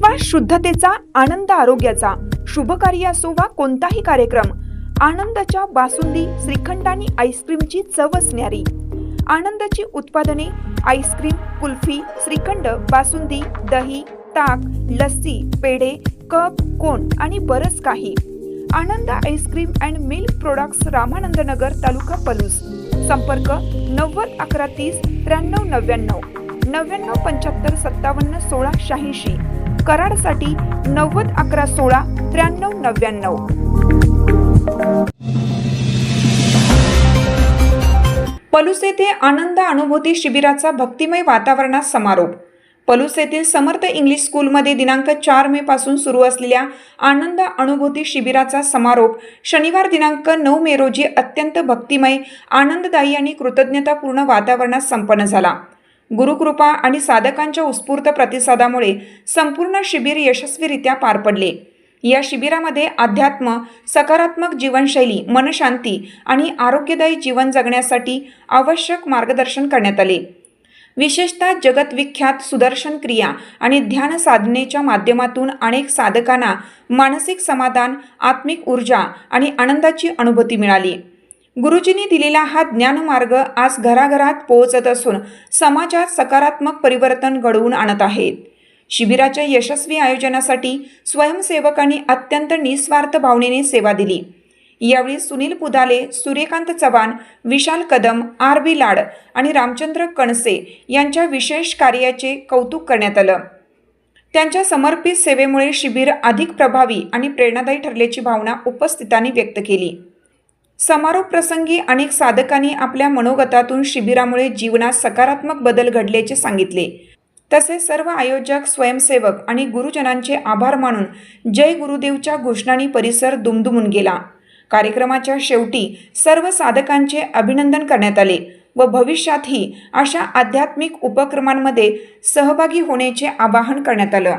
विश्वास शुद्धतेचा, आनंद आरोग्याचा, शुभ कार्य असो वा कोणताही कार्यक्रम, आनंदाच्या बासुंदी, श्रीखंड आणि आईस्क्रीमची चवच न्यारी. आनंदाची उत्पादने आईस्क्रीम, कुल्फी, श्रीखंड, बासुंदी, दही, ताक, लस्सी, पेढे, कप, कोन आणि बरंच काही. Anand ice cream and milk products, Ramanand Nagar, taluka Palus. संपर्क 90 11 30 93 99 99 75 57 16 86. कराडसाठी 90 11 16 93 99. पलूस येथे आनंद अनुभूती शिबिराचा भक्तिमय वातावरणात समारोप. पलूस येथील समर्थ इंग्लिश स्कूलमध्ये दिनांक 4 मे पासून सुरू असलेल्या आनंद अनुभूती शिबिराचा समारोप शनिवार दिनांक 9 मे रोजी अत्यंत भक्तिमय, आनंददायी आणि कृतज्ञतापूर्ण वातावरणात संपन्न झाला. गुरुकृपा आणि साधकांच्या उत्स्फूर्त प्रतिसादामुळे संपूर्ण शिबिर यशस्वीरित्या पार पडले. या शिबिरामध्ये अध्यात्म, सकारात्मक जीवनशैली, मनशांती आणि आरोग्यदायी जीवन जगण्यासाठी आवश्यक मार्गदर्शन करण्यात आले. विशेषतः जगतविख्यात सुदर्शन क्रिया आणि ध्यान साधनेच्या माध्यमातून अनेक साधकांना मानसिक समाधान, आत्मिक ऊर्जा आणि आनंदाची अनुभूती मिळाली. गुरुजींनी दिलेला हा ज्ञानमार्ग आज घराघरात पोहोचत असून समाजात सकारात्मक परिवर्तन घडवून आणत आहे. शिबिराच्या यशस्वी आयोजनासाठी स्वयंसेवकांनी अत्यंत निस्वार्थ भावनेने सेवा दिली. यावेळी सुनील पुदाले, सूर्यकांत चव्हाण, विशाल कदम, RB लाड आणि रामचंद्र कणसे यांच्या विशेष कार्याचे कौतुक करण्यात आलं. त्यांच्या समर्पित सेवेमुळे शिबिर अधिक प्रभावी आणि प्रेरणादायी ठरल्याची भावना उपस्थितांनी व्यक्त केली. समारोप प्रसंगी अनेक साधकांनी आपल्या मनोगतातून शिबिरामुळे जीवनात सकारात्मक बदल घडल्याचे सांगितले. तसेच सर्व आयोजक, स्वयंसेवक आणि गुरुजनांचे आभार मानून जय गुरुदेवच्या घोषणांनी परिसर दुमदुमून गेला. कार्यक्रमाच्या शेवटी सर्व साधकांचे अभिनंदन करण्यात आले व भविष्यातही अशा आध्यात्मिक उपक्रमांमध्ये सहभागी होण्याचे आवाहन करण्यात आलं.